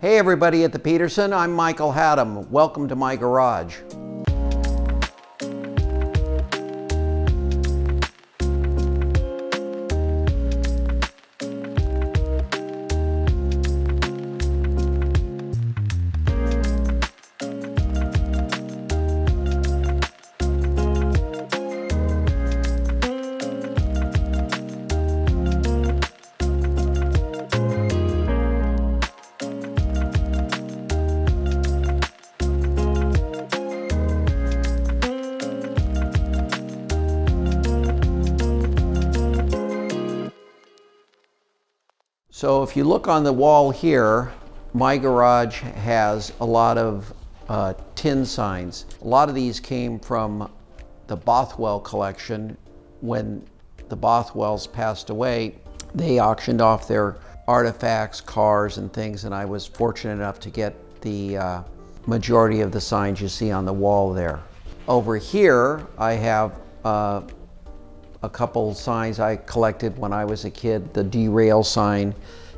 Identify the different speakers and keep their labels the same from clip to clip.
Speaker 1: Hey everybody at the Petersen, I'm Michael Hattem. Welcome to my garage. So if you look on the wall here, my garage has a lot of tin signs. A lot of these came from the Bothwell collection. When the Bothwells passed away, they auctioned off their artifacts, cars, and things, and I was fortunate enough to get the majority of the signs you see on the wall there. Over here, I have a couple signs I collected when I was a kid. The derail sign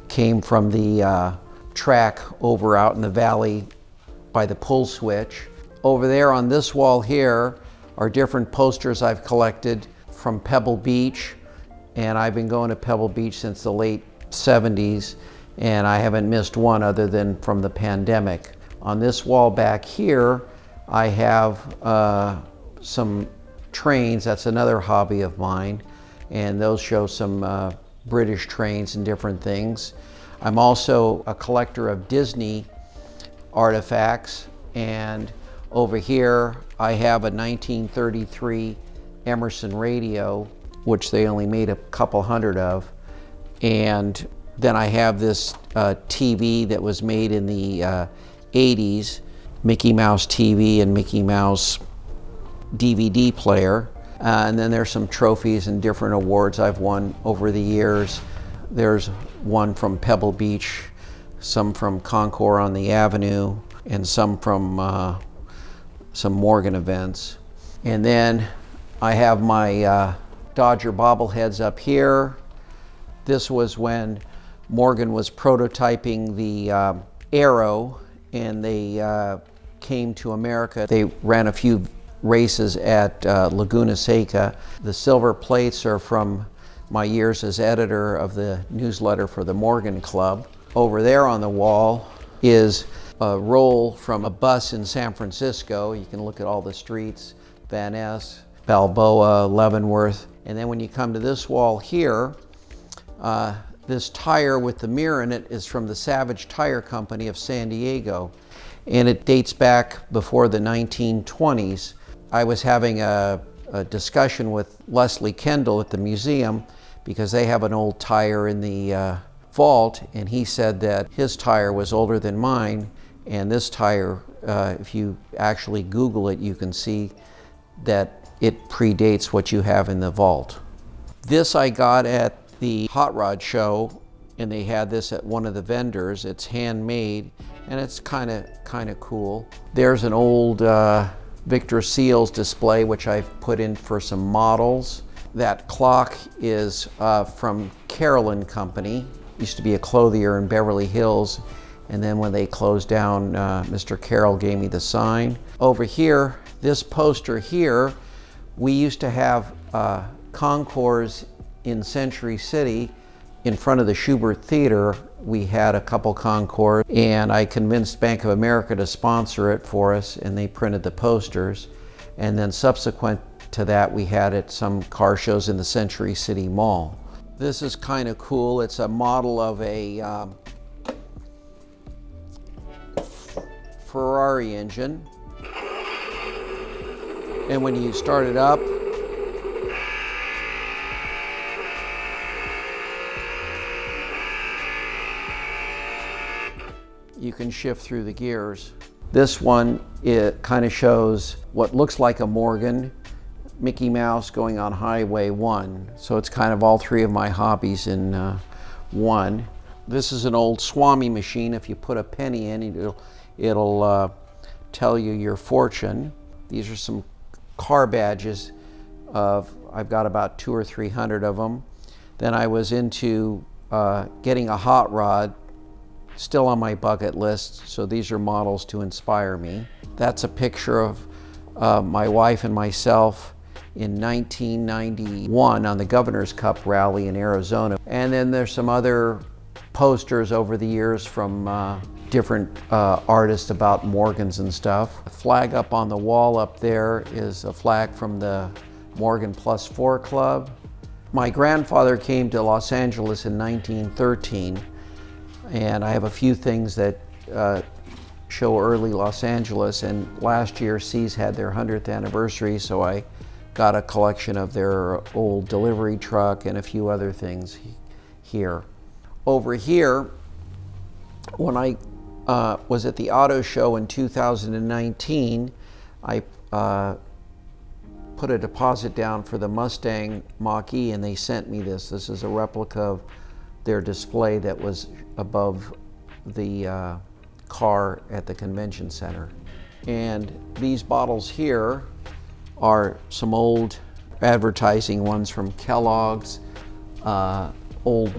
Speaker 1: came from the track over out in the valley by the pull switch. Over there on this wall here are different posters I've collected from Pebble Beach, and I've been going to Pebble Beach since the late 70s, and I haven't missed one other than from the pandemic. On this wall back here, I have some trains. That's another hobby of mine, and those show some British trains and different things. I'm also a collector of Disney artifacts, and over here I have a 1933 Emerson radio, which they only made a couple hundred of, and then I have this TV that was made in the 80s, Mickey Mouse TV and Mickey Mouse DVD player, and then there's some trophies and different awards I've won over the years. There's one from Pebble Beach, some from Concours on the Avenue, and some from some Morgan events. And then I have my Dodger bobbleheads up here. This was when Morgan was prototyping the Arrow, and they came to America. They ran a few races at Laguna Seca. The silver plates are from my years as editor of the newsletter for the Morgan Club. Over there on the wall is a roll from a bus in San Francisco. You can look at all the streets, Van Ness, Balboa, Leavenworth. And then when you come to this wall here, this tire with the mirror in it is from the Savage Tire Company of San Diego, and it dates back before the 1920s. I was having a discussion with Leslie Kendall at the museum because they have an old tire in the vault, and he said that his tire was older than mine, and this tire, if you actually Google it, you can see that it predates what you have in the vault. This I got at the Hot Rod Show, and they had this at one of the vendors. It's handmade, and it's kind of cool. There's an old Victor Seals display, which I've put in for some models. That clock is from Carolyn Company. Used to be a clothier in Beverly Hills, and then when they closed down, Mr. Carroll gave me the sign. Over here, this poster here, we used to have concours in Century City in front of the Schubert Theater. We had a couple concours, and I convinced Bank of America to sponsor it for us, and they printed the posters. And then subsequent to that, we had at some car shows in the Century City Mall. This is kind of cool. It's a model of a Ferrari engine. And when you start it up, you can shift through the gears. This one, it kind of shows what looks like a Morgan, Mickey Mouse going on Highway 1. So it's kind of all three of my hobbies in one. This is an old Swami machine. If you put a penny in, it'll tell you your fortune. These are some car badges I've got about 200 or 300 of them. Then I was into getting a hot rod still on my bucket list, so these are models to inspire me. That's a picture of my wife and myself in 1991 on the Governor's Cup rally in Arizona. And then there's some other posters over the years from different artists about Morgans and stuff. The flag up on the wall up there is a flag from the Morgan +4 Club. My grandfather came to Los Angeles in 1913, and I have a few things that show early Los Angeles, and last year Seas had their 100th anniversary, so I got a collection of their old delivery truck and a few other things here. Over here, when I was at the auto show in 2019, I put a deposit down for the Mustang Mach-E, and they sent me this. This is a replica of their display that was above the car at the convention center. And these bottles here are some old advertising ones from Kellogg's, old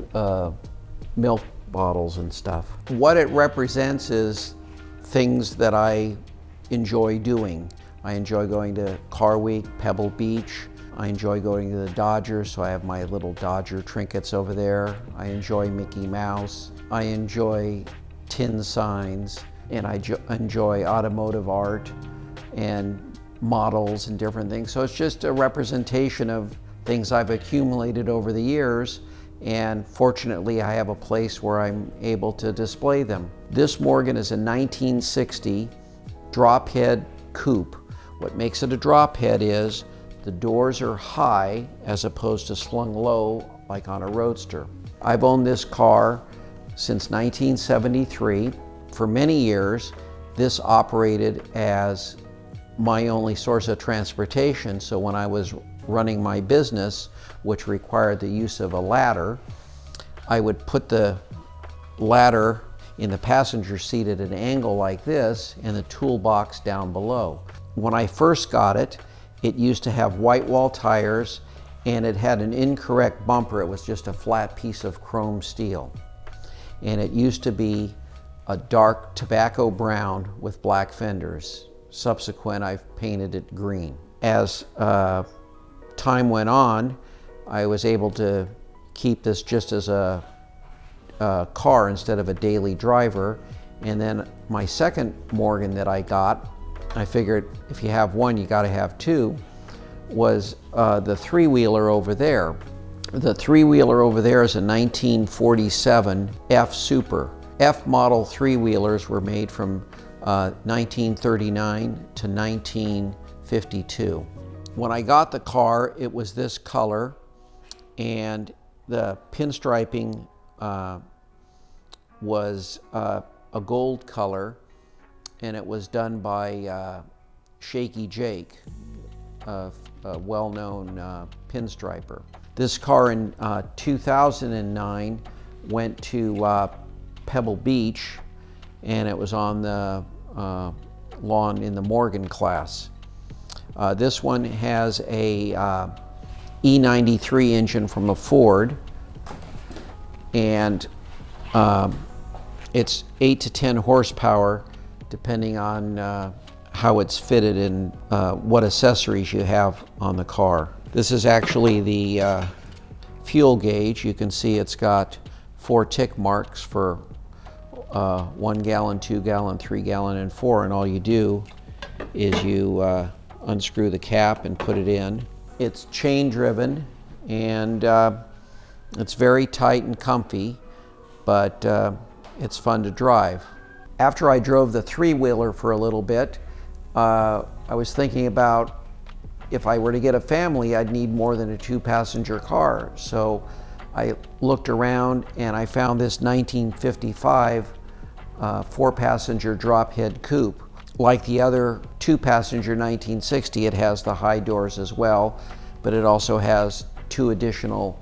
Speaker 1: milk bottles and stuff. What it represents is things that I enjoy doing. I enjoy going to Car Week, Pebble Beach. I enjoy going to the Dodgers, so I have my little Dodger trinkets over there. I enjoy Mickey Mouse. I enjoy tin signs, and I enjoy automotive art and models and different things. So it's just a representation of things I've accumulated over the years, and fortunately I have a place where I'm able to display them. This Morgan is a 1960 Drophead Coupe. What makes it a drophead is the doors are high as opposed to slung low like on a Roadster. I've owned this car since 1973. For many years, this operated as my only source of transportation, so when I was running my business, which required the use of a ladder, I would put the ladder in the passenger seat at an angle like this and the toolbox down below. When I first got it, it used to have white wall tires and it had an incorrect bumper. It was just a flat piece of chrome steel. And it used to be a dark tobacco brown with black fenders. Subsequent, I've painted it green. As time went on, I was able to keep this just as a car instead of a daily driver. And then my second Morgan that I got, I figured if you have one, you gotta have two, was the three-wheeler over there. The three-wheeler over there is a 1947 F Super. F model three-wheelers were made from 1939 to 1952. When I got the car, it was this color, and the pinstriping was a gold color, and it was done by Shaky Jake, a well-known pinstriper. This car in 2009 went to Pebble Beach, and it was on the lawn in the Morgan class. This one has a E93 engine from a Ford, and it's 8 to 10 horsepower depending on how it's fitted and what accessories you have on the car. This is actually the fuel gauge. You can see it's got 4 tick marks for 1 gallon, 2 gallon, 3 gallon, and 4, and all you do is you unscrew the cap and put it in. It's chain driven, and it's very tight and comfy, but it's fun to drive. After I drove the three-wheeler for a little bit, I was thinking about if I were to get a family, I'd need more than a 2-passenger car. So I looked around and I found this 1955 4-passenger Drophead Coupe. Like the other 2-passenger 1960, it has the high doors as well, but it also has 2 additional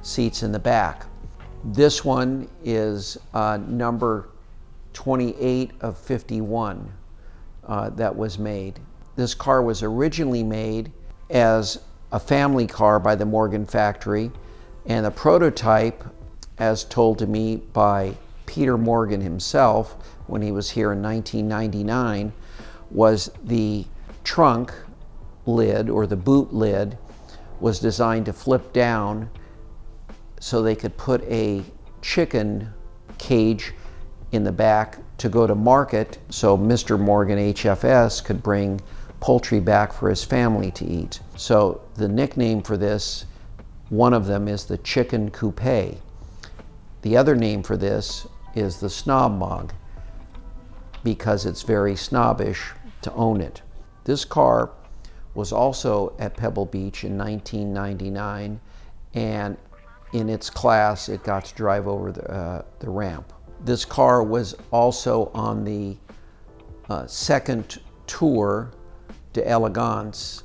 Speaker 1: seats in the back. This one is number 28 of 51 that was made. This car was originally made as a family car by the Morgan factory, and the prototype, as told to me by Peter Morgan himself, when he was here in 1999, was the trunk lid, or the boot lid, was designed to flip down so they could put a chicken cage in the back to go to market, so Mr. Morgan HFS could bring poultry back for his family to eat. So the nickname for this, one of them, is the Checkered Coupe. The other name for this is the Snob Mog, because it's very snobbish to own it. This car was also at Pebble Beach in 1999, and in its class it got to drive over the ramp. This car was also on the second tour de elegance.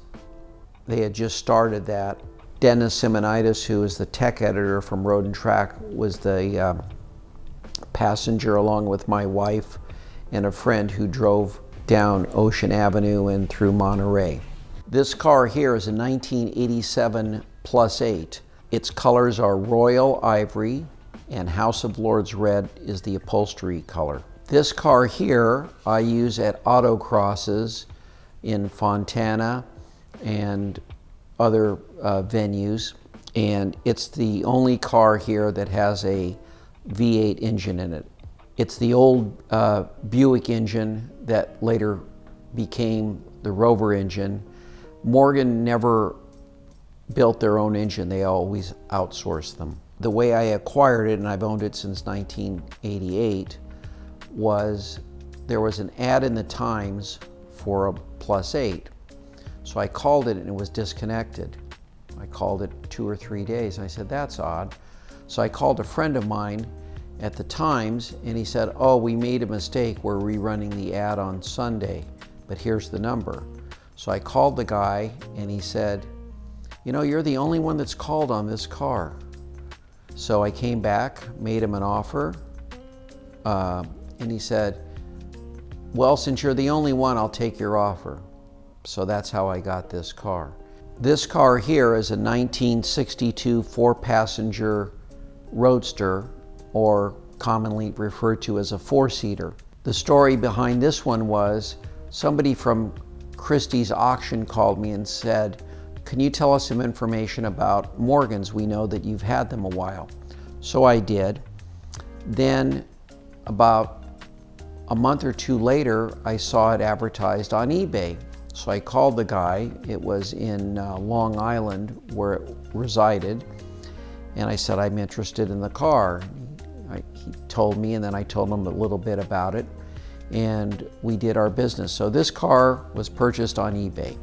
Speaker 1: They had just started that. Dennis Simonitis, who is the tech editor from Road and Track, was the passenger, along with my wife and a friend who drove down Ocean Avenue and through Monterey. This car here is a 1987 +8. Its colors are royal ivory, and House of Lords red is the upholstery color. This car here I use at autocrosses in Fontana and other venues, and it's the only car here that has a V8 engine in it. It's the old Buick engine that later became the Rover engine. Morgan never built their own engine, they always outsourced them. The way I acquired it, and I've owned it since 1988, was there was an ad in the Times for a +8. So I called it and it was disconnected. I called it 2 or 3 days and I said, that's odd. So I called a friend of mine at the Times and he said, oh, we made a mistake, we're rerunning the ad on Sunday, but here's the number. So I called the guy and he said, you know, you're the only one that's called on this car. So I came back, made him an offer, and he said, well, since you're the only one, I'll take your offer. So that's how I got this car. This car here is a 1962 4-passenger Roadster, or commonly referred to as a 4-seater. The story behind this one was somebody from Christie's auction called me and said, can you tell us some information about Morgans? We know that you've had them a while. So I did. Then about a month or two later, I saw it advertised on eBay. So I called the guy. It was in Long Island where it resided. And I said, I'm interested in the car. He told me, and then I told him a little bit about it. And we did our business. So this car was purchased on eBay.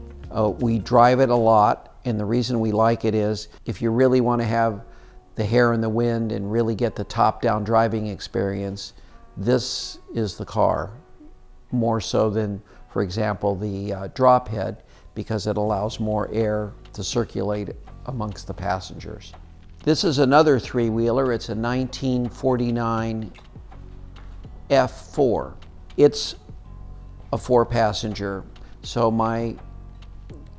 Speaker 1: We drive it a lot, and the reason we like it is if you really want to have the hair in the wind and really get the top-down driving experience, this is the car, more so than, for example, the Drophead, because it allows more air to circulate amongst the passengers. This is another three-wheeler. It's a 1949 F4. It's a 4-passenger, so my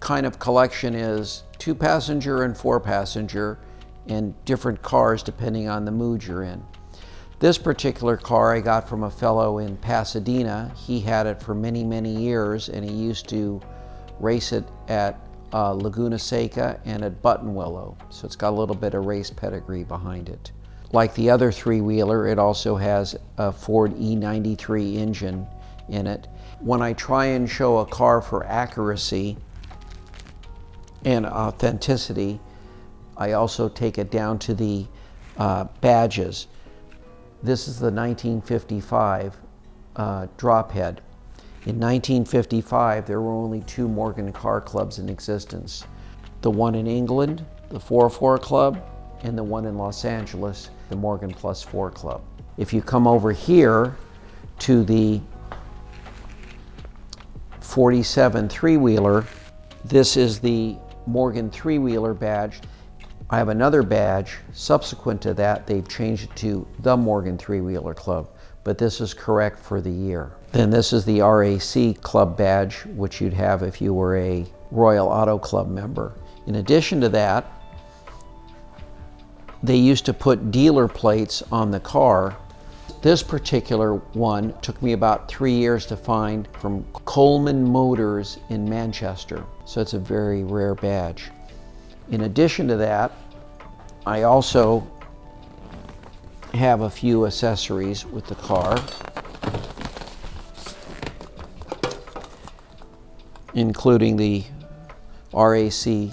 Speaker 1: kind of collection is 2-passenger and 4-passenger, and different cars depending on the mood you're in. This particular car I got from a fellow in Pasadena. He had it for many, many years, and he used to race it at Laguna Seca and at Buttonwillow. So it's got a little bit of race pedigree behind it. Like the other three-wheeler, it also has a Ford E93 engine in it. When I try and show a car for accuracy and authenticity, I also take it down to the badges. This is the 1955 Drophead. In 1955, there were only 2 Morgan car clubs in existence. The one in England, the 4-4 Club, and the one in Los Angeles, the Morgan Plus 4 Club. If you come over here to the 47 three-wheeler, this is the Morgan three-wheeler badge. I have another badge subsequent to that. They've changed it to the Morgan Three-Wheeler Club, but this is correct for the year. Then this is the RAC Club badge, which you'd have if you were a Royal Auto Club member. In addition to that, they used to put dealer plates on the car. This particular one took me about 3 years to find from Coleman Motors in Manchester. So it's a very rare badge. In addition to that, I also have a few accessories with the car, including the RAC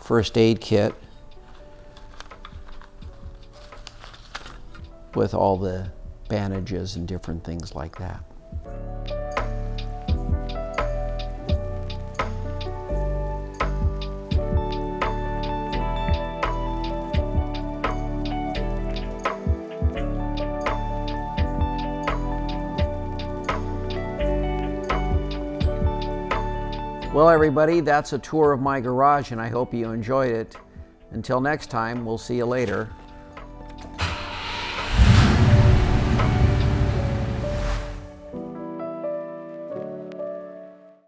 Speaker 1: first aid kit with all the bandages and different things like that. Well, everybody, that's a tour of my garage, and I hope you enjoyed it. Until next time, we'll see you later.